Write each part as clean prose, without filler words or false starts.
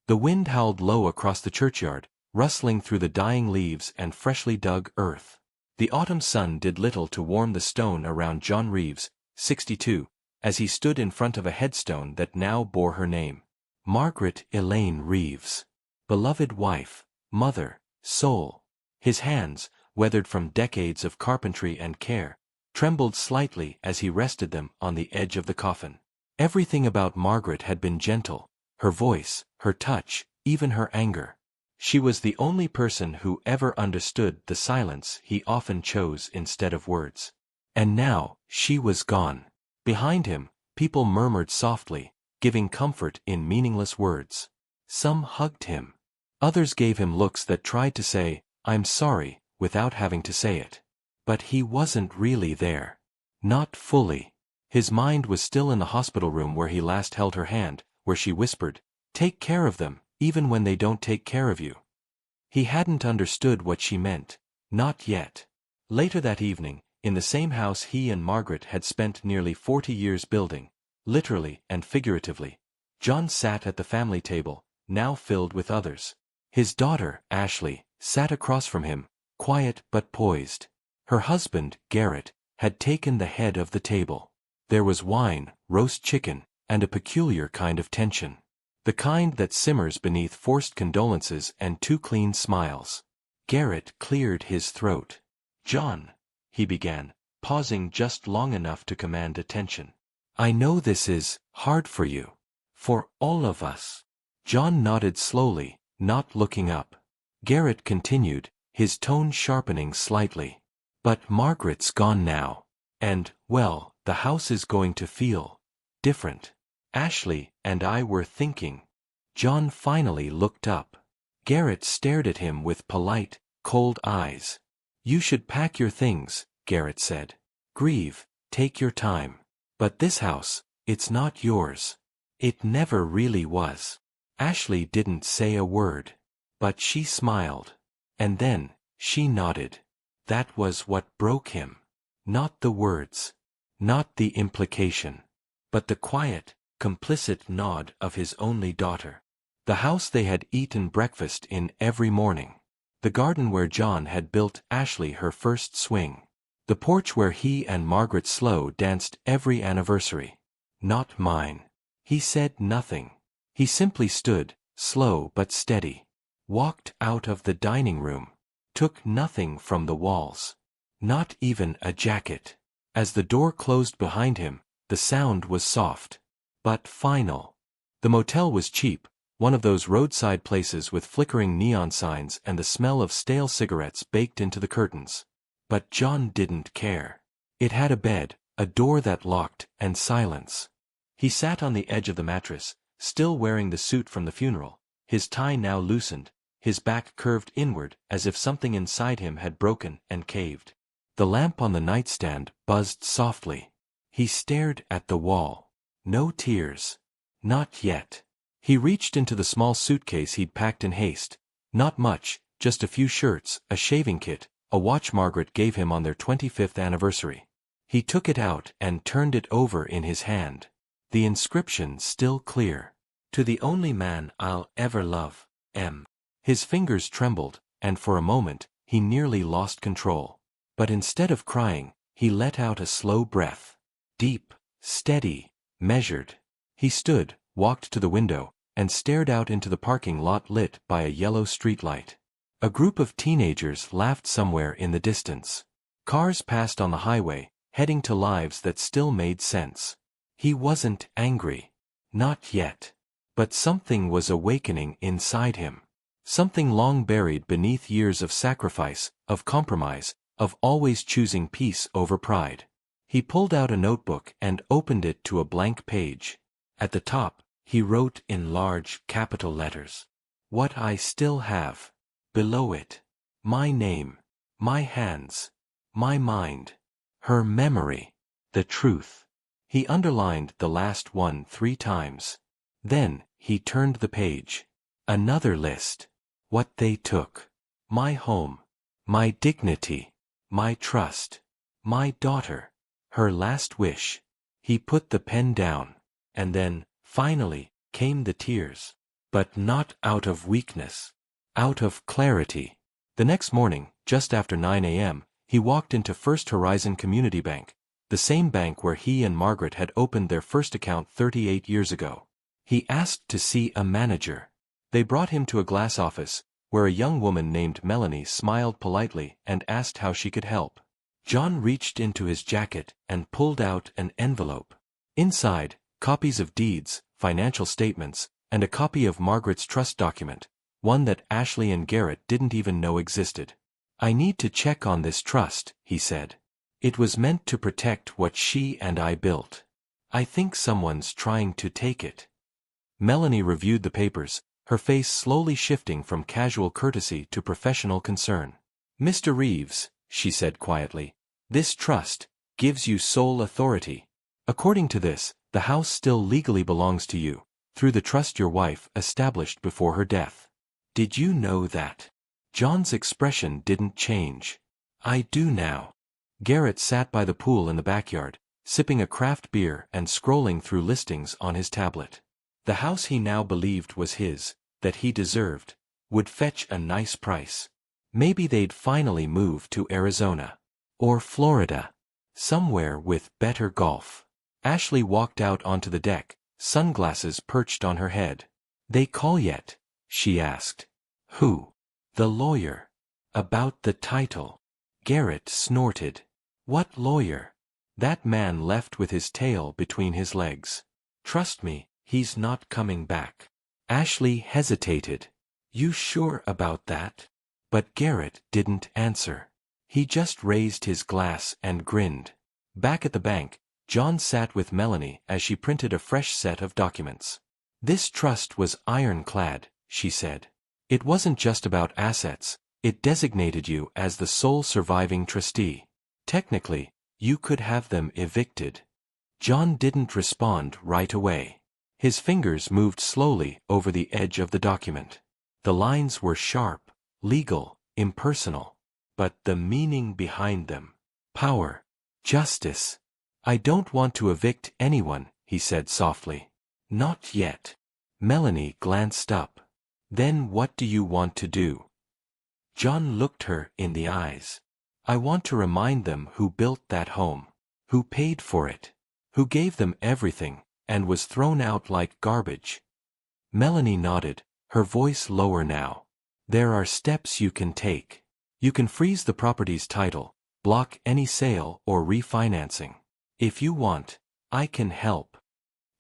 The wind howled low across the churchyard, rustling through the dying leaves and freshly dug earth. The autumn sun did little to warm the stone around John Reeves, 62, as he stood in front of a headstone that now bore her name. Margaret Elaine Reeves. Beloved wife, mother, soul. His hands, weathered from decades of carpentry and care, trembled slightly as he rested them on the edge of the coffin. Everything about Margaret had been gentle, her voice, her touch, even her anger. She was the only person who ever understood the silence he often chose instead of words. And now, she was gone. Behind him, people murmured softly, giving comfort in meaningless words. Some hugged him. Others gave him looks that tried to say, "I'm sorry," without having to say it. But he wasn't really there. Not fully. His mind was still in the hospital room where he last held her hand, where she whispered, "Take care of them, even when they don't take care of you." He hadn't understood what she meant. Not yet. Later that evening, in the same house he and Margaret had spent nearly 40 years building, literally and figuratively, John sat at the family table, now filled with others. His daughter, Ashley, sat across from him, quiet but poised. Her husband, Garrett, had taken the head of the table. There was wine, roast chicken, and a peculiar kind of tension. The kind that simmers beneath forced condolences and too clean smiles. Garrett cleared his throat. "John," he began, pausing just long enough to command attention. "I know this is hard for you. For all of us." John nodded slowly, not looking up. Garrett continued, his tone sharpening slightly. "But Margaret's gone now. And, well, the house is going to feel different. Ashley and I were thinking." John finally looked up. Garrett stared at him with polite, cold eyes. "You should pack your things," Garrett said. "Grieve, take your time. But this house, it's not yours. It never really was." Ashley didn't say a word. But she smiled. And then, she nodded. That was what broke him. Not the words. Not the implication. But the quiet, complicit nod of his only daughter. The house they had eaten breakfast in every morning. The garden where John had built Ashley her first swing. The porch where he and Margaret Slow danced every anniversary. "Not mine." He said nothing. He simply stood, slow but steady. Walked out of the dining room. Took nothing from the walls. Not even a jacket. As the door closed behind him, the sound was soft. But final. The motel was cheap, one of those roadside places with flickering neon signs and the smell of stale cigarettes baked into the curtains. But John didn't care. It had a bed, a door that locked, and silence. He sat on the edge of the mattress, still wearing the suit from the funeral, his tie now loosened, his back curved inward as if something inside him had broken and caved. The lamp on the nightstand buzzed softly. He stared at the wall. No tears. Not yet. He reached into the small suitcase he'd packed in haste. Not much, just a few shirts, a shaving kit, a watch Margaret gave him on their 25th anniversary. He took it out and turned it over in his hand. The inscription still clear. "To the only man I'll ever love, M." His fingers trembled, and for a moment, he nearly lost control. But instead of crying, he let out a slow breath. Deep, steady, measured. He stood, walked to the window, and stared out into the parking lot lit by a yellow streetlight. A group of teenagers laughed somewhere in the distance. Cars passed on the highway, heading to lives that still made sense. He wasn't angry. Not yet. But something was awakening inside him. Something long buried beneath years of sacrifice, of compromise, of always choosing peace over pride. He pulled out a notebook and opened it to a blank page. At the top, he wrote in large capital letters, "What I still have." Below it, my name, my hands, my mind, her memory, the truth. He underlined the last one 3 times. Then, he turned the page. Another list. What they took. My home. My dignity. My trust. My daughter. Her last wish. He put the pen down. And then, finally, came the tears. But not out of weakness. Out of clarity. The next morning, just after 9 a.m., he walked into First Horizon Community Bank, the same bank where he and Margaret had opened their first account 38 years ago. He asked to see a manager. They brought him to a glass office, where a young woman named Melanie smiled politely and asked how she could help. John reached into his jacket and pulled out an envelope. Inside, copies of deeds, financial statements, and a copy of Margaret's trust document, one that Ashley and Garrett didn't even know existed. "I need to check on this trust," he said. "It was meant to protect what she and I built. I think someone's trying to take it." Melanie reviewed the papers, her face slowly shifting from casual courtesy to professional concern. "Mr. Reeves," she said quietly, "this trust gives you sole authority. According to this, the house still legally belongs to you, through the trust your wife established before her death. Did you know that?" John's expression didn't change. "I do now." Garrett sat by the pool in the backyard, sipping a craft beer and scrolling through listings on his tablet. The house he now believed was his, that he deserved, would fetch a nice price. Maybe they'd finally move to Arizona. Or Florida. Somewhere with better golf. Ashley walked out onto the deck, sunglasses perched on her head. "They call yet?" she asked. "Who?" "The lawyer." "About the title." Garrett snorted. "What lawyer?" "That man left with his tail between his legs. Trust me, he's not coming back." Ashley hesitated. "You sure about that?" But Garrett didn't answer. He just raised his glass and grinned. Back at the bank, John sat with Melanie as she printed a fresh set of documents. "This trust was ironclad," she said. "It wasn't just about assets, it designated you as the sole surviving trustee. Technically, you could have them evicted." John didn't respond right away. His fingers moved slowly over the edge of the document. The lines were sharp, legal, impersonal. But the meaning behind them. Power. Justice. "I don't want to evict anyone," he said softly. "Not yet." Melanie glanced up. "Then what do you want to do?" John looked her in the eyes. "I want to remind them who built that home. Who paid for it. Who gave them everything, and was thrown out like garbage." Melanie nodded, her voice lower now. "There are steps you can take. You can freeze the property's title, block any sale or refinancing. If you want, I can help."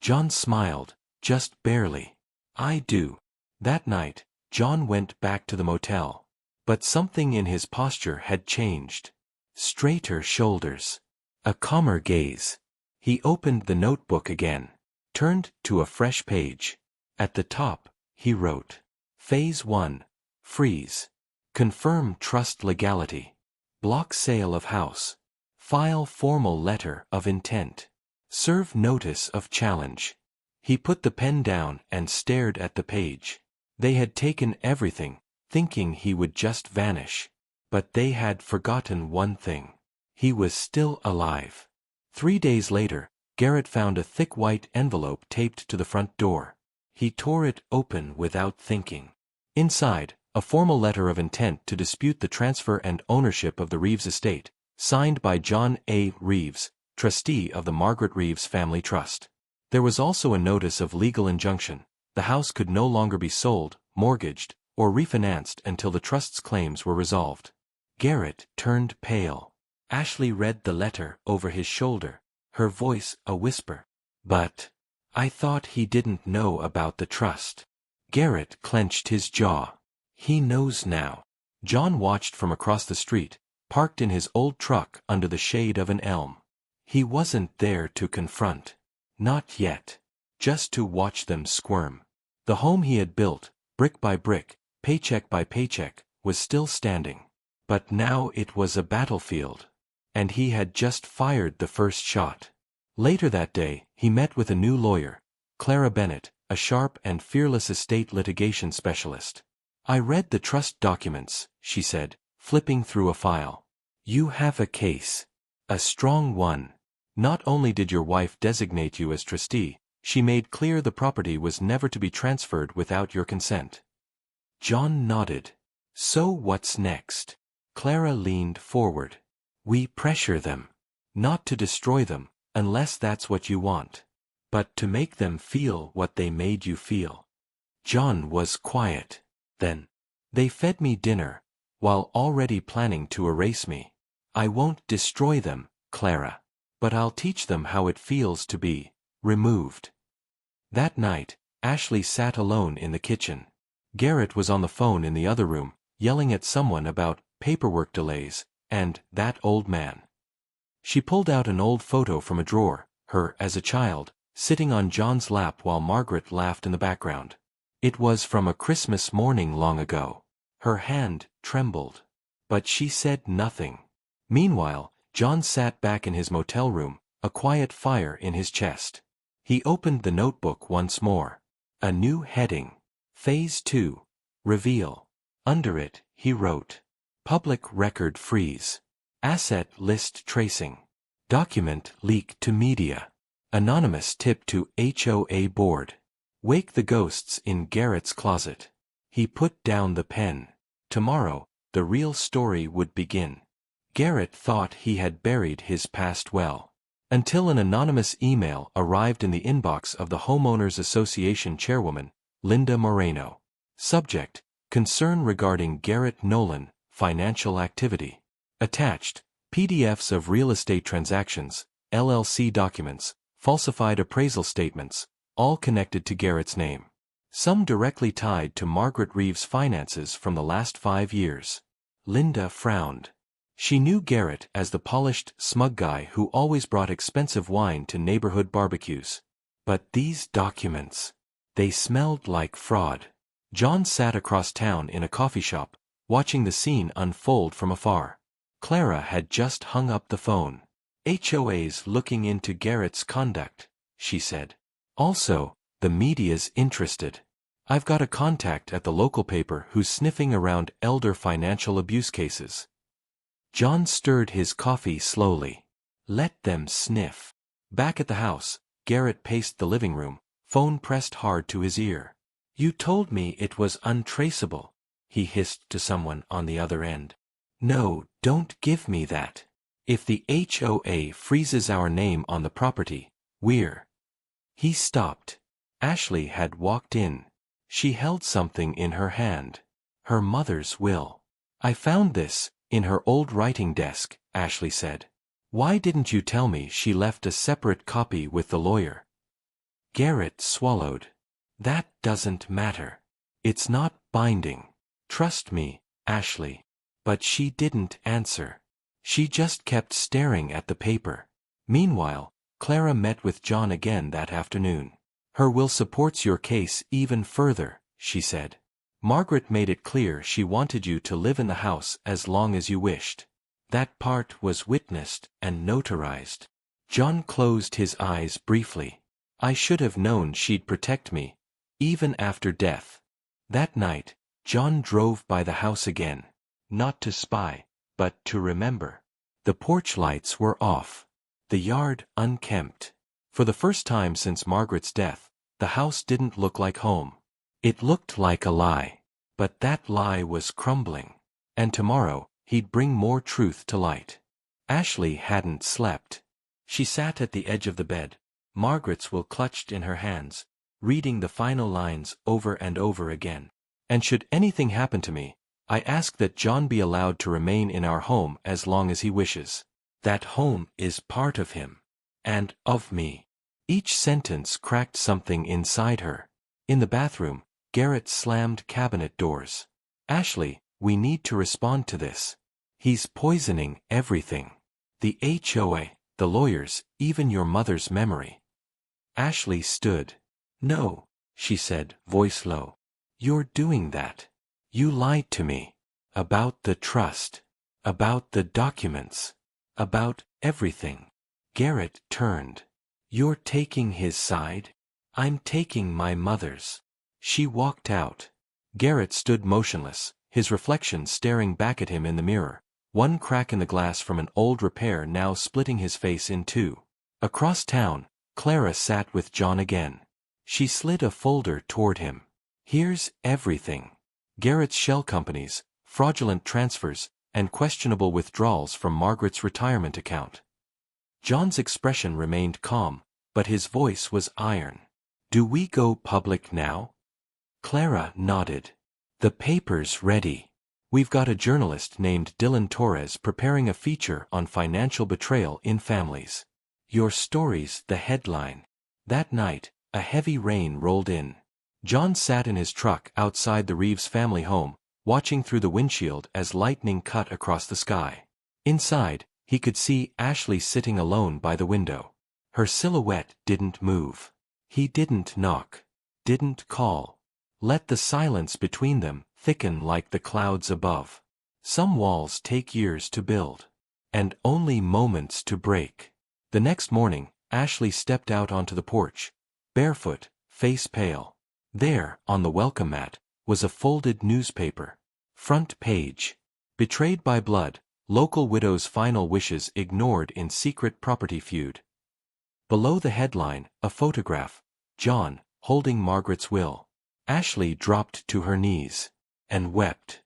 John smiled, just barely. "I do." That night, John went back to the motel. But something in his posture had changed. Straighter shoulders. A calmer gaze. He opened the notebook again. Turned to a fresh page. At the top, he wrote, "Phase 1. Freeze. Confirm trust legality. Block sale of house. File formal letter of intent. Serve notice of challenge." He put the pen down and stared at the page. They had taken everything, thinking he would just vanish. But they had forgotten one thing. He was still alive. 3 days later, Garrett found a thick white envelope taped to the front door. He tore it open without thinking. Inside, a formal letter of intent to dispute the transfer and ownership of the Reeves estate, signed by John A. Reeves, trustee of the Margaret Reeves Family Trust. There was also a notice of legal injunction. The house could no longer be sold, mortgaged, or refinanced until the trust's claims were resolved. Garrett turned pale. Ashley read the letter over his shoulder, her voice a whisper. "But I thought he didn't know about the trust." Garrett clenched his jaw. "He knows now." John watched from across the street, parked in his old truck under the shade of an elm. He wasn't there to confront. Not yet. Just to watch them squirm. The home he had built, brick by brick, paycheck by paycheck, was still standing. But now it was a battlefield. And he had just fired the first shot. Later that day, he met with a new lawyer, Clara Bennett, a sharp and fearless estate litigation specialist. "I read the trust documents," she said, flipping through a file. "You have a case. A strong one. Not only did your wife designate you as trustee, She made clear the property was never to be transferred without your consent. John nodded. So what's next? Clara leaned forward. We pressure them. Not to destroy them, unless that's what you want. But to make them feel what they made you feel. John was quiet. Then, they fed me dinner, while already planning to erase me. I won't destroy them, Clara. But I'll teach them how it feels to be removed. That night, Ashley sat alone in the kitchen. Garrett was on the phone in the other room, yelling at someone about paperwork delays, and that old man. She pulled out an old photo from a drawer, her as a child, sitting on John's lap while Margaret laughed in the background. It was from a Christmas morning long ago. Her hand trembled. But she said nothing. Meanwhile, John sat back in his motel room, a quiet fire in his chest. He opened the notebook once more. A new heading. Phase 2. Reveal. Under it, he wrote. Public record freeze. Asset list tracing. Document leak to media. Anonymous tip to HOA board. Wake the ghosts in Garrett's closet. He put down the pen. Tomorrow, the real story would begin. Garrett thought he had buried his past well. Until an anonymous email arrived in the inbox of the Homeowners Association chairwoman, Linda Moreno. Subject, concern regarding Garrett Nolan, financial activity. Attached, PDFs of real estate transactions, LLC documents, falsified appraisal statements, all connected to Garrett's name. Some directly tied to Margaret Reeves' finances from the last 5 years. Linda frowned. She knew Garrett as the polished, smug guy who always brought expensive wine to neighborhood barbecues. But these documents, they smelled like fraud. John sat across town in a coffee shop, watching the scene unfold from afar. Clara had just hung up the phone. HOA's looking into Garrett's conduct, she said. Also, the media's interested. I've got a contact at the local paper who's sniffing around elder financial abuse cases. John stirred his coffee slowly. Let them sniff. Back at the house, Garrett paced the living room, phone pressed hard to his ear. You told me it was untraceable, he hissed to someone on the other end. No, don't give me that. If the HOA freezes our name on the property, we're... He stopped. Ashley had walked in. She held something in her hand. Her mother's will. I found this in her old writing desk, Ashley said. Why didn't you tell me she left a separate copy with the lawyer? Garrett swallowed. That doesn't matter. It's not binding. Trust me, Ashley. But she didn't answer. She just kept staring at the paper. Meanwhile, Clara met with John again that afternoon. Her will supports your case even further, she said. Margaret made it clear she wanted you to live in the house as long as you wished. That part was witnessed and notarized. John closed his eyes briefly. I should have known she'd protect me, even after death. That night, John drove by the house again. Not to spy, but to remember. The porch lights were off. The yard unkempt. For the first time since Margaret's death, the house didn't look like home. It looked like a lie. But that lie was crumbling. And tomorrow, he'd bring more truth to light. Ashley hadn't slept. She sat at the edge of the bed, Margaret's will clutched in her hands, reading the final lines over and over again. And should anything happen to me, I ask that John be allowed to remain in our home as long as he wishes. That home is part of him. And of me. Each sentence cracked something inside her. In the bathroom, Garrett slammed cabinet doors. Ashley, we need to respond to this. He's poisoning everything. The HOA, the lawyers, even your mother's memory. Ashley stood. No, she said, voice low. You're doing that. You lied to me. About the trust. About the documents. About everything. Garrett turned. You're taking his side? I'm taking my mother's. She walked out. Garrett stood motionless, his reflection staring back at him in the mirror, one crack in the glass from an old repair now splitting his face in two. Across town, Clara sat with John again. She slid a folder toward him. Here's everything. Garrett's shell companies, fraudulent transfers, and questionable withdrawals from Margaret's retirement account. John's expression remained calm, but his voice was iron. Do we go public now? Clara nodded. The paper's ready. We've got a journalist named Dylan Torres preparing a feature on financial betrayal in families. Your story's the headline. That night, a heavy rain rolled in. John sat in his truck outside the Reeves family home, watching through the windshield as lightning cut across the sky. Inside, he could see Ashley sitting alone by the window. Her silhouette didn't move. He didn't knock. Didn't call. Let the silence between them thicken like the clouds above. Some walls take years to build. And only moments to break. The next morning, Ashley stepped out onto the porch. Barefoot, face pale. There, on the welcome mat, was a folded newspaper. Front page. Betrayed by blood, local widow's final wishes ignored in secret property feud. Below the headline, a photograph. John, holding Margaret's will. Ashley dropped to her knees. And wept.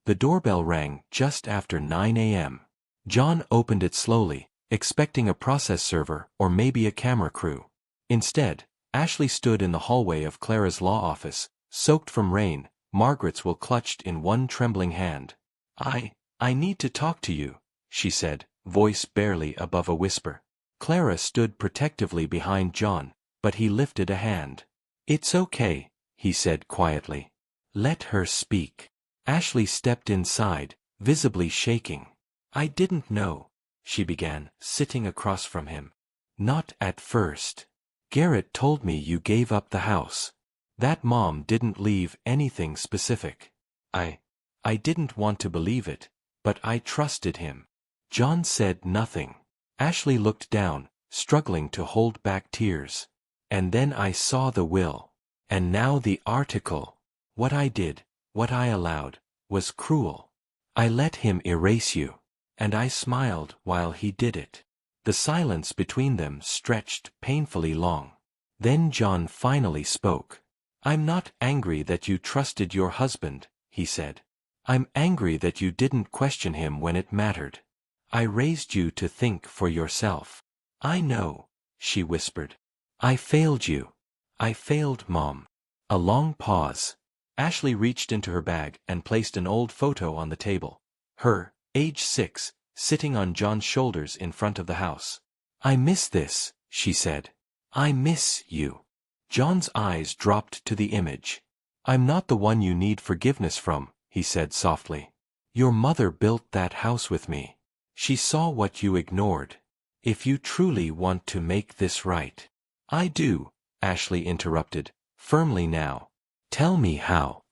The doorbell rang just after 9 a.m. John opened it slowly, expecting a process server or maybe a camera crew. Instead, Ashley stood in the hallway of Clara's law office, soaked from rain, Margaret's will clutched in one trembling hand. I need to talk to you, she said, voice barely above a whisper. Clara stood protectively behind John, but he lifted a hand. It's okay, he said quietly. Let her speak. Ashley stepped inside, visibly shaking. I didn't know, she began, sitting across from him. Not at first. Garrett told me you gave up the house. That mom didn't leave anything specific. I didn't want to believe it, but I trusted him. John said nothing. Ashley looked down, struggling to hold back tears. And then I saw the will. And now the article. What I did, what I allowed, was cruel. I let him erase you. And I smiled while he did it. The silence between them stretched painfully long. Then John finally spoke. I'm not angry that you trusted your husband, he said. I'm angry that you didn't question him when it mattered. I raised you to think for yourself. I know, she whispered. I failed you. I failed Mom. A long pause. Ashley reached into her bag and placed an old photo on the table. Her, age 6, sitting on John's shoulders in front of the house. I miss this, she said. I miss you. John's eyes dropped to the image. I'm not the one you need forgiveness from, he said softly. Your mother built that house with me. She saw what you ignored. If you truly want to make this right. I do, Ashley interrupted, firmly now. Tell me how.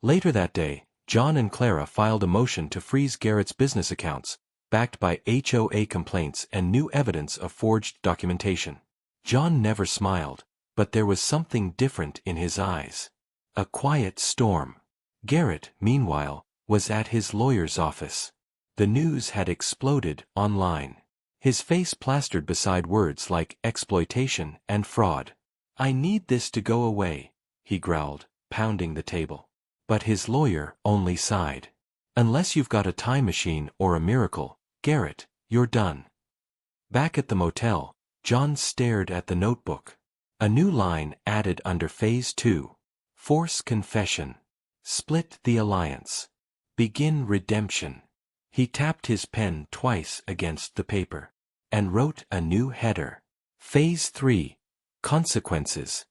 Later that day, John and Clara filed a motion to freeze Garrett's business accounts, backed by HOA complaints and new evidence of forged documentation. John never smiled, but there was something different in his eyes. A quiet storm. Garrett, meanwhile, was at his lawyer's office. The news had exploded online. His face plastered beside words like exploitation and fraud. I need this to go away, he growled, pounding the table. But his lawyer only sighed. Unless you've got a time machine or a miracle, Garrett, you're done. Back at the motel, John stared at the notebook. A new line added under Phase 2. Force confession. Split the alliance. Begin redemption. He tapped his pen twice against the paper. And wrote a new header. Phase 3. Consequences.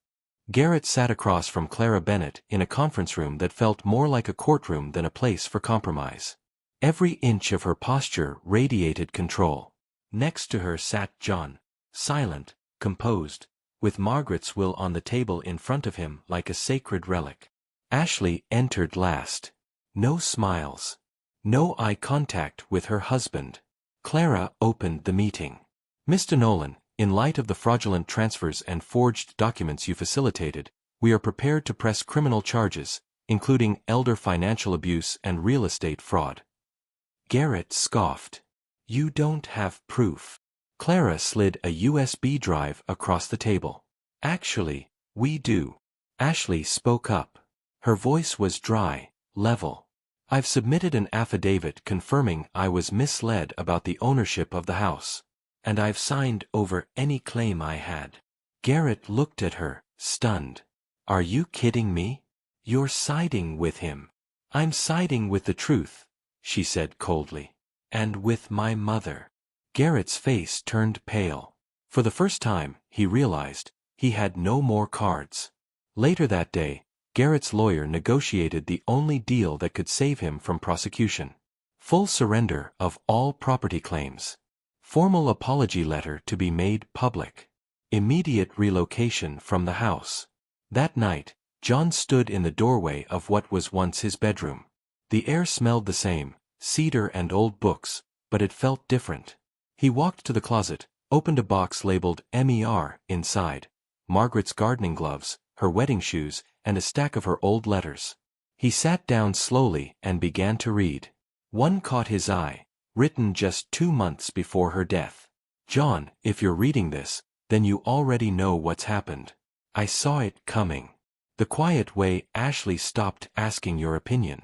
Garrett sat across from Clara Bennett in a conference room that felt more like a courtroom than a place for compromise. Every inch of her posture radiated control. Next to her sat John, silent, composed, with Margaret's will on the table in front of him like a sacred relic. Ashley entered last. No smiles. No eye contact with her husband. Clara opened the meeting. Mr. Nolan, in light of the fraudulent transfers and forged documents you facilitated, we are prepared to press criminal charges, including elder financial abuse and real estate fraud. Garrett scoffed. You don't have proof. Clara slid a USB drive across the table. Actually, we do. Ashley spoke up. Her voice was dry, level. I've submitted an affidavit confirming I was misled about the ownership of the house. And I've signed over any claim I had. Garrett looked at her, stunned. Are you kidding me? You're siding with him. I'm siding with the truth, she said coldly. And with my mother. Garrett's face turned pale. For the first time, he realized, he had no more cards. Later that day, Garrett's lawyer negotiated the only deal that could save him from prosecution. Full surrender of all property claims. Formal apology letter to be made public. Immediate relocation from the house. That night, John stood in the doorway of what was once his bedroom. The air smelled the same, cedar and old books, but it felt different. He walked to the closet, opened a box labeled MER inside, Margaret's gardening gloves, her wedding shoes, and a stack of her old letters. He sat down slowly and began to read. One caught his eye, written just 2 months before her death. John, if you're reading this, then you already know what's happened. I saw it coming. The quiet way Ashley stopped asking your opinion.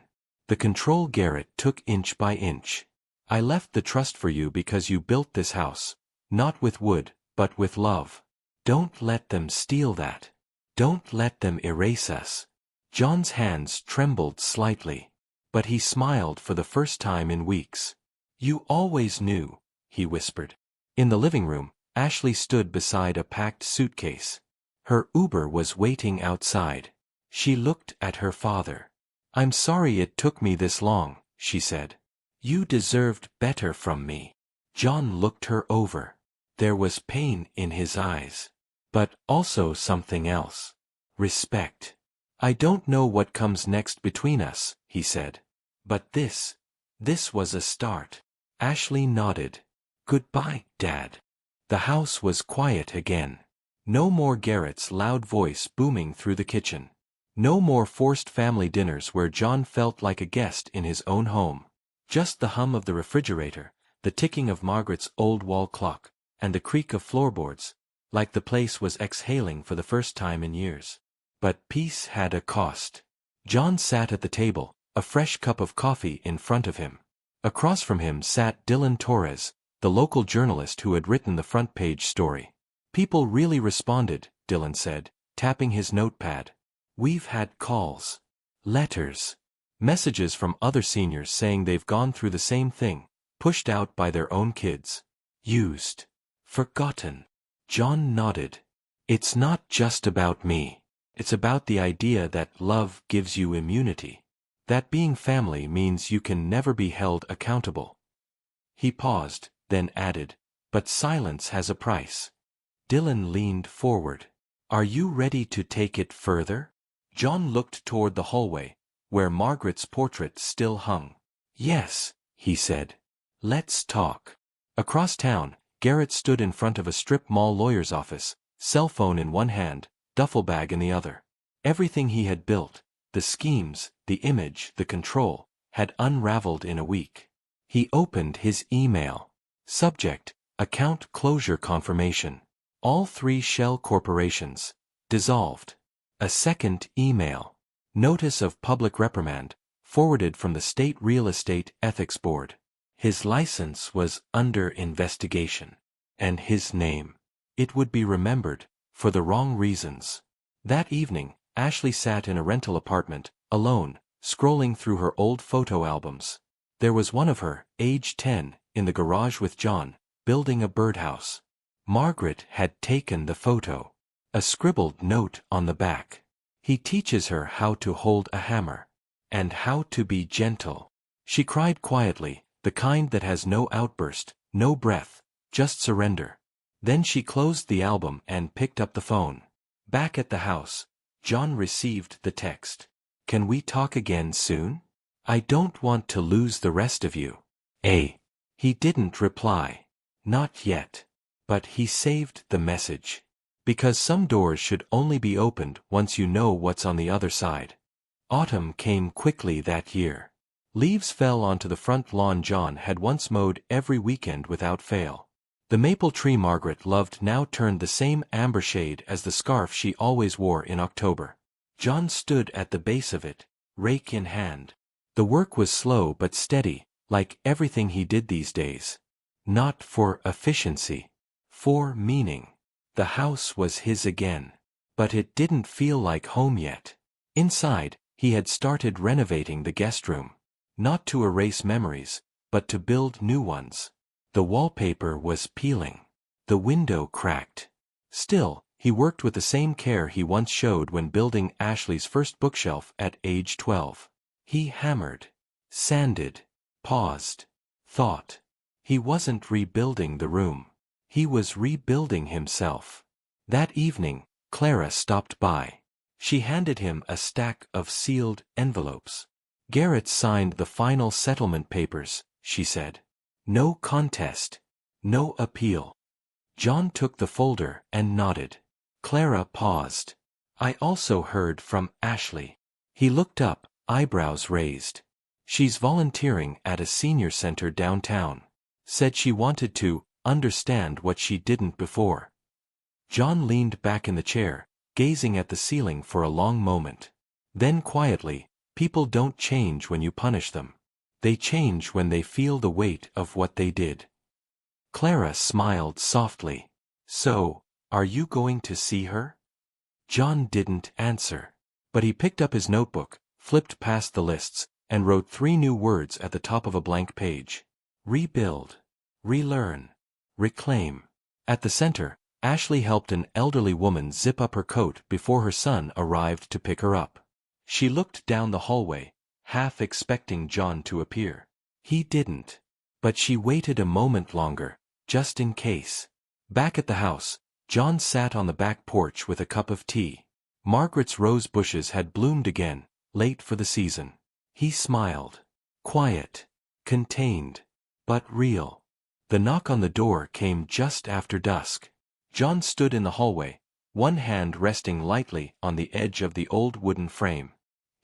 The control Garrett took inch by inch. I left the trust for you because you built this house, not with wood, but with love. Don't let them steal that. Don't let them erase us. John's hands trembled slightly, but he smiled for the first time in weeks. You always knew, he whispered. In the living room, Ashley stood beside a packed suitcase. Her Uber was waiting outside. She looked at her father. I'm sorry it took me this long, she said. You deserved better from me. John looked her over. There was pain in his eyes. But also something else. Respect. I don't know what comes next between us, he said. But this was a start. Ashley nodded. Goodbye, Dad. The house was quiet again. No more Garrett's loud voice booming through the kitchen. No more forced family dinners where John felt like a guest in his own home. Just the hum of the refrigerator, the ticking of Margaret's old wall clock, and the creak of floorboards, like the place was exhaling for the first time in years. But peace had a cost. John sat at the table, a fresh cup of coffee in front of him. Across from him sat Dylan Torres, the local journalist who had written the front-page story. People really responded, Dylan said, tapping his notepad. We've had calls. Letters. Messages from other seniors saying they've gone through the same thing, pushed out by their own kids. Used. Forgotten. John nodded. It's not just about me. It's about the idea that love gives you immunity. That being family means you can never be held accountable. He paused, then added, but silence has a price. Dylan leaned forward. Are you ready to take it further? John looked toward the hallway, where Margaret's portrait still hung. Yes, he said. Let's talk. Across town, Garrett stood in front of a strip mall lawyer's office, cell phone in one hand, duffel bag in the other. Everything he had built, the schemes, the image, the control, had unraveled in a week. He opened his email. Subject, account closure confirmation. All 3 shell corporations. Dissolved. A second email. Notice of public reprimand, forwarded from the State Real Estate Ethics Board. His license was under investigation. And his name. It would be remembered, for the wrong reasons. That evening, Ashley sat in a rental apartment, alone, scrolling through her old photo albums. There was one of her, age 10, in the garage with John, building a birdhouse. Margaret had taken the photo. A scribbled note on the back. He teaches her how to hold a hammer. And how to be gentle. She cried quietly, the kind that has no outburst, no breath, just surrender. Then she closed the album and picked up the phone. Back at the house, John received the text. Can we talk again soon? I don't want to lose the rest of you. He didn't reply. Not yet. But he saved the message. Because some doors should only be opened once you know what's on the other side. Autumn came quickly that year. Leaves fell onto the front lawn John had once mowed every weekend without fail. The maple tree Margaret loved now turned the same amber shade as the scarf she always wore in October. John stood at the base of it, rake in hand. The work was slow but steady, like everything he did these days. Not for efficiency. For meaning. The house was his again. But it didn't feel like home yet. Inside, he had started renovating the guest room. Not to erase memories, but to build new ones. The wallpaper was peeling. The window cracked. Still, he worked with the same care he once showed when building Ashley's first bookshelf at age 12. He hammered, sanded, paused, thought. He wasn't rebuilding the room. He was rebuilding himself. That evening, Clara stopped by. She handed him a stack of sealed envelopes. Garrett signed the final settlement papers, she said. No contest. No appeal. John took the folder and nodded. Clara paused. I also heard from Ashley. He looked up, eyebrows raised. She's volunteering at a senior center downtown. Said she wanted to understand what she didn't before. John leaned back in the chair, gazing at the ceiling for a long moment. Then quietly, people don't change when you punish them. They change when they feel the weight of what they did. Clara smiled softly. So, are you going to see her? John didn't answer. But he picked up his notebook, flipped past the lists, and wrote 3 new words at the top of a blank page. Rebuild. Relearn. Reclaim. At the center, Ashley helped an elderly woman zip up her coat before her son arrived to pick her up. She looked down the hallway, half expecting John to appear. He didn't. But she waited a moment longer, just in case. Back at the house, John sat on the back porch with a cup of tea. Margaret's rose bushes had bloomed again, late for the season. He smiled. Quiet. Contained. But real. The knock on the door came just after dusk. John stood in the hallway, one hand resting lightly on the edge of the old wooden frame.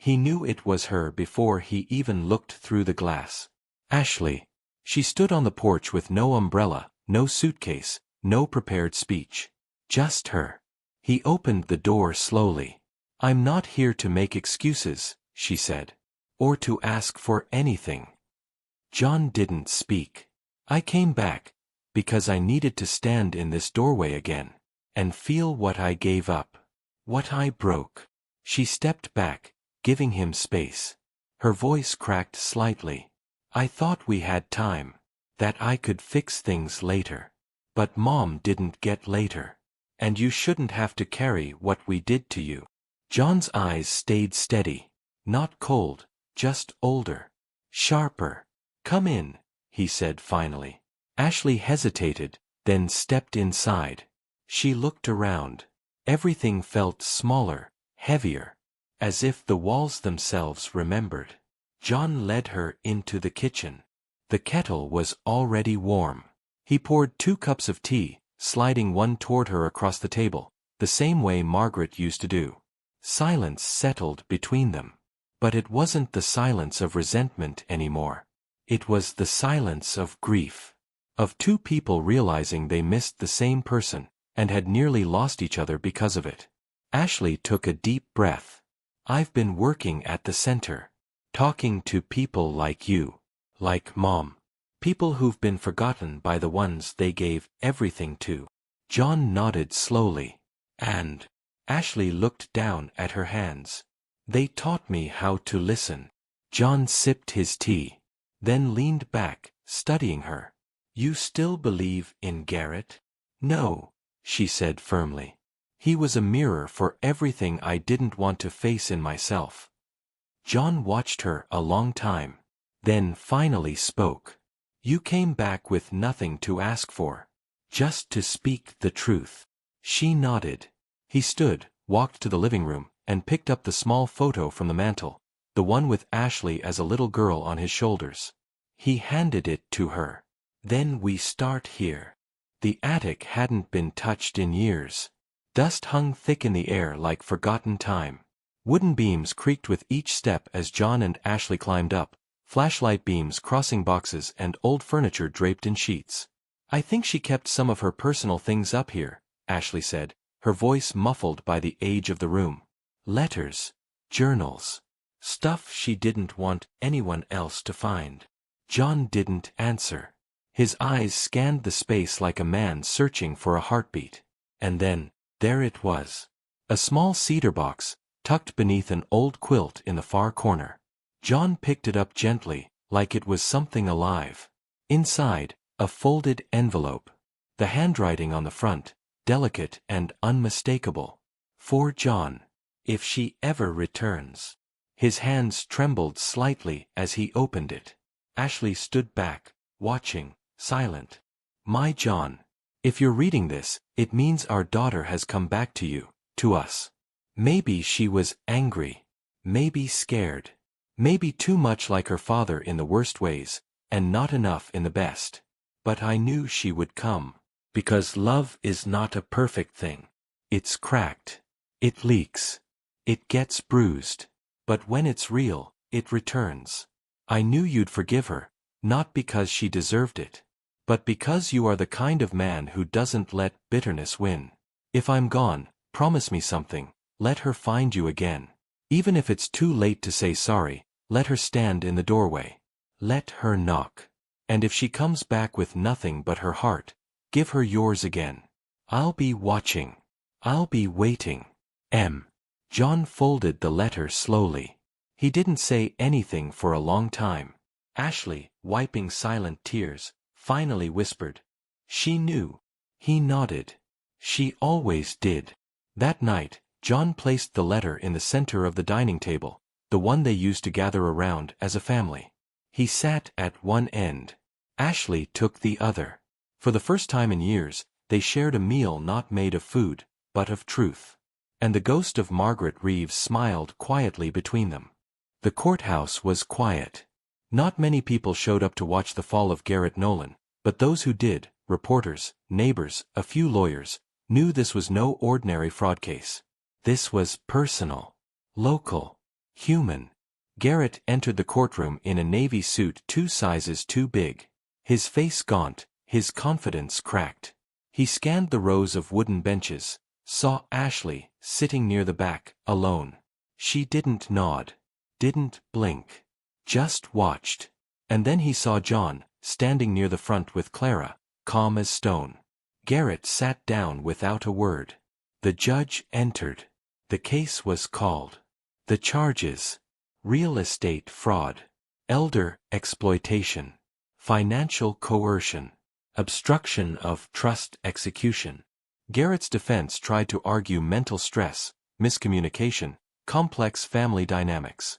He knew it was her before he even looked through the glass. Ashley. She stood on the porch with no umbrella, no suitcase, no prepared speech. Just her. He opened the door slowly. I'm not here to make excuses, she said. Or to ask for anything. John didn't speak. I came back, because I needed to stand in this doorway again, and feel what I gave up. What I broke. She stepped back, giving him space. Her voice cracked slightly. I thought we had time. That I could fix things later. But Mom didn't get later. And you shouldn't have to carry what we did to you. John's eyes stayed steady. Not cold, just older. Sharper. Come in, he said finally. Ashley hesitated, then stepped inside. She looked around. Everything felt smaller, heavier. As if the walls themselves remembered. John led her into the kitchen. The kettle was already warm. He poured 2 cups of tea, sliding one toward her across the table, the same way Margaret used to do. Silence settled between them. But it wasn't the silence of resentment anymore. It was the silence of grief. Of 2 people realizing they missed the same person, and had nearly lost each other because of it. Ashley took a deep breath. I've been working at the center. Talking to people like you. Like Mom. People who've been forgotten by the ones they gave everything to. John nodded slowly. And Ashley looked down at her hands. They taught me how to listen. John sipped his tea. Then leaned back, studying her. You still believe in Garrett? No, she said firmly. He was a mirror for everything I didn't want to face in myself. John watched her a long time. Then finally spoke. You came back with nothing to ask for. Just to speak the truth. She nodded. He stood, walked to the living room, and picked up the small photo from the mantel, the one with Ashley as a little girl on his shoulders. He handed it to her. Then we start here. The attic hadn't been touched in years. Dust hung thick in the air like forgotten time. Wooden beams creaked with each step as John and Ashley climbed up, flashlight beams crossing boxes and old furniture draped in sheets. I think she kept some of her personal things up here, Ashley said, her voice muffled by the age of the room. Letters, journals, stuff she didn't want anyone else to find. John didn't answer. His eyes scanned the space like a man searching for a heartbeat. And then, there it was. A small cedar box, tucked beneath an old quilt in the far corner. John picked it up gently, like it was something alive. Inside, a folded envelope. The handwriting on the front, delicate and unmistakable. For John. If she ever returns. His hands trembled slightly as he opened it. Ashley stood back, watching, silent. My John. If you're reading this, it means our daughter has come back to you, to us. Maybe she was angry. Maybe scared. Maybe too much like her father in the worst ways, and not enough in the best. But I knew she would come. Because love is not a perfect thing. It's cracked. It leaks. It gets bruised. But when it's real, it returns. I knew you'd forgive her, not because she deserved it, but because you are the kind of man who doesn't let bitterness win. If I'm gone, promise me something, let her find you again. Even if it's too late to say sorry, let her stand in the doorway. Let her knock. And if she comes back with nothing but her heart, give her yours again. I'll be watching. I'll be waiting. M. John folded the letter slowly. He didn't say anything for a long time. Ashley, wiping silent tears, finally whispered. She knew. He nodded. She always did. That night, John placed the letter in the center of the dining table, the one they used to gather around as a family. He sat at one end. Ashley took the other. For the first time in years, they shared a meal not made of food, but of truth. And the ghost of Margaret Reeves smiled quietly between them. The courthouse was quiet. Not many people showed up to watch the fall of Garrett Nolan, but those who did, reporters, neighbors, a few lawyers, knew this was no ordinary fraud case. This was personal, local, human. Garrett entered the courtroom in a navy suit 2 sizes too big. His face gaunt, his confidence cracked. He scanned the rows of wooden benches, saw Ashley, sitting near the back, alone. She didn't nod, didn't blink, just watched. And then he saw John, standing near the front with Clara, calm as stone. Garrett sat down without a word. The judge entered. The case was called. The charges: real estate fraud, elder exploitation, financial coercion, obstruction of trust execution. Garrett's defense tried to argue mental stress, miscommunication, complex family dynamics.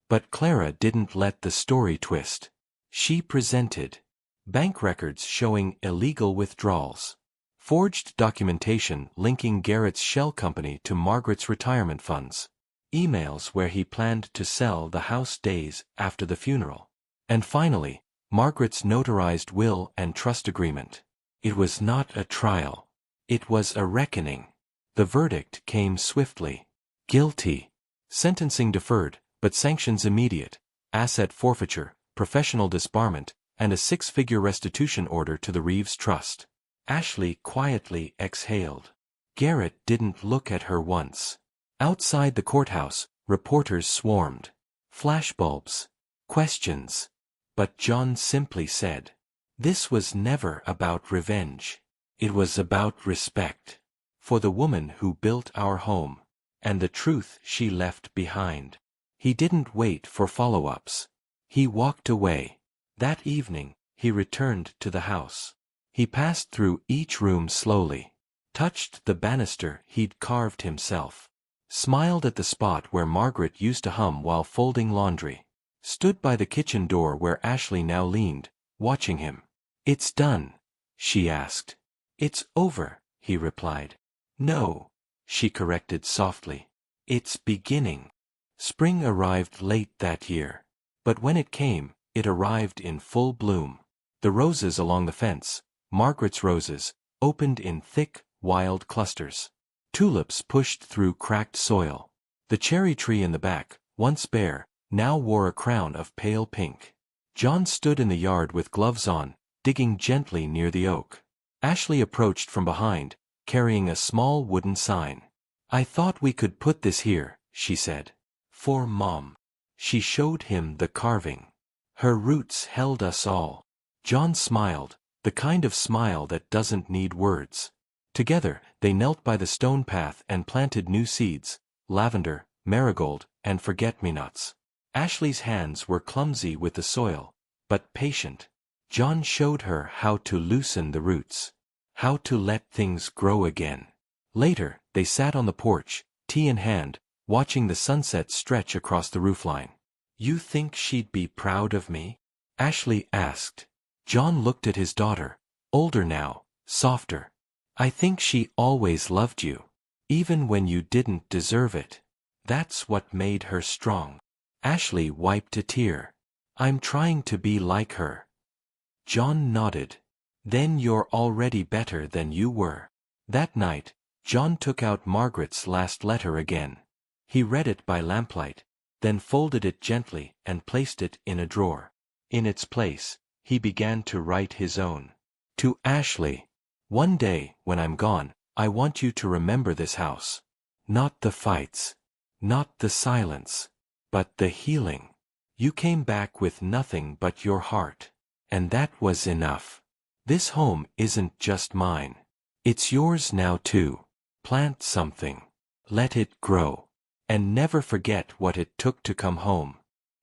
But Clara didn't let the story twist. She presented bank records showing illegal withdrawals, forged documentation linking Garrett's shell company to Margaret's retirement funds, emails where he planned to sell the house days after the funeral, and finally, Margaret's notarized will and trust agreement. It was not a trial. It was a reckoning. The verdict came swiftly. Guilty. Sentencing deferred, but sanctions immediate. Asset forfeiture, professional disbarment, and a 6-figure restitution order to the Reeves Trust. Ashley quietly exhaled. Garrett didn't look at her once. Outside the courthouse, reporters swarmed. Flashbulbs. Questions. But John simply said, "This was never about revenge. It was about respect. For the woman who built our home. And the truth she left behind." He didn't wait for follow-ups. He walked away. That evening, he returned to the house. He passed through each room slowly. Touched the banister he'd carved himself. Smiled at the spot where Margaret used to hum while folding laundry. Stood by the kitchen door where Ashley now leaned, watching him. "It's done?" she asked. "It's over," he replied. "No," she corrected softly. "It's beginning." Spring arrived late that year. But when it came, it arrived in full bloom. The roses along the fence, Margaret's roses, opened in thick, wild clusters. Tulips pushed through cracked soil. The cherry tree in the back, once bare, now wore a crown of pale pink. John stood in the yard with gloves on, digging gently near the oak. Ashley approached from behind, carrying a small wooden sign. "I thought we could put this here," she said. "For Mom." She showed him the carving. "Her roots held us all." John smiled, the kind of smile that doesn't need words. Together, they knelt by the stone path and planted new seeds, lavender, marigold, and forget-me-nots. Ashley's hands were clumsy with the soil, but patient. John showed her how to loosen the roots, how to let things grow again. Later, they sat on the porch, tea in hand, watching the sunset stretch across the roofline. "You think she'd be proud of me?" Ashley asked. John looked at his daughter, older now, softer. "I think she always loved you, even when you didn't deserve it. That's what made her strong." Ashley wiped a tear. "I'm trying to be like her." John nodded. "Then you're already better than you were." That night, John took out Margaret's last letter again. He read it by lamplight, then folded it gently and placed it in a drawer. In its place, he began to write his own. To Ashley. "One day, when I'm gone, I want you to remember this house. Not the fights. Not the silence. But the healing. You came back with nothing but your heart. And that was enough. This home isn't just mine. It's yours now too. Plant something. Let it grow. And never forget what it took to come home."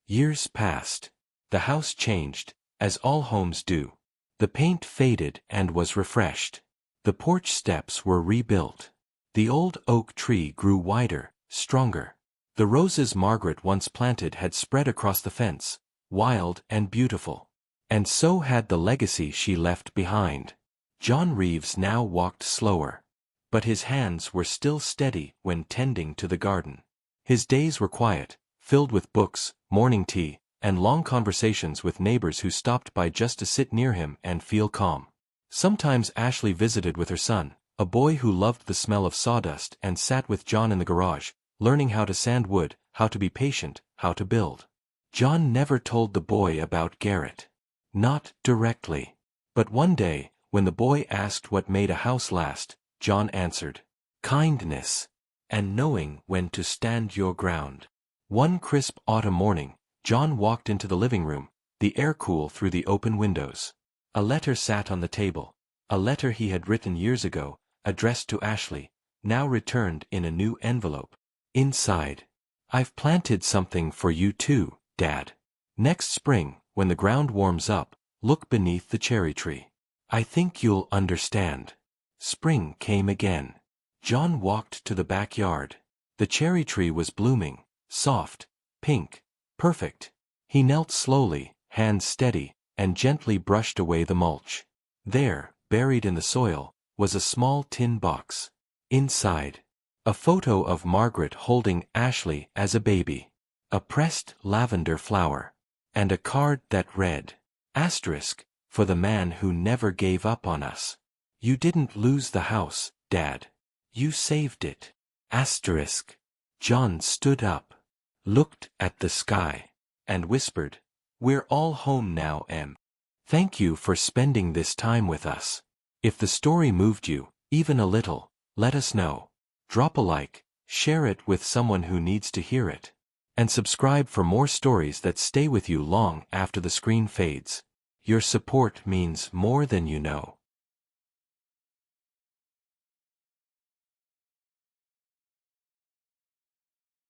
Years passed. The house changed, as all homes do. The paint faded and was refreshed. The porch steps were rebuilt. The old oak tree grew wider, stronger. The roses Margaret once planted had spread across the fence, wild and beautiful. And so had the legacy she left behind. John Reeves now walked slower. But his hands were still steady when tending to the garden. His days were quiet, filled with books, morning tea, and long conversations with neighbors who stopped by just to sit near him and feel calm. Sometimes Ashley visited with her son, a boy who loved the smell of sawdust and sat with John in the garage, learning how to sand wood, how to be patient, how to build. John never told the boy about Garrett. Not directly. But one day, when the boy asked what made a house last, John answered, "Kindness. And knowing when to stand your ground." One crisp autumn morning, John walked into the living room, the air cool through the open windows. A letter sat on the table, a letter he had written years ago, addressed to Ashley, now returned in a new envelope. Inside, "I've planted something for you too, Dad. Next spring, when the ground warms up, look beneath the cherry tree. I think you'll understand." Spring came again. John walked to the backyard. The cherry tree was blooming, soft, pink, perfect. He knelt slowly, hands steady, and gently brushed away the mulch. There, buried in the soil, was a small tin box. Inside, a photo of Margaret holding Ashley as a baby, a pressed lavender flower, and a card that read, **, for the man who never gave up on us. You didn't lose the house, Dad. You saved it. **. John stood up, looked at the sky, and whispered, "We're all home now, Em. Thank you for spending this time with us. If the story moved you, even a little, let us know. Drop a like, share it with someone who needs to hear it, and subscribe for more stories that stay with you long after the screen fades. Your support means more than you know."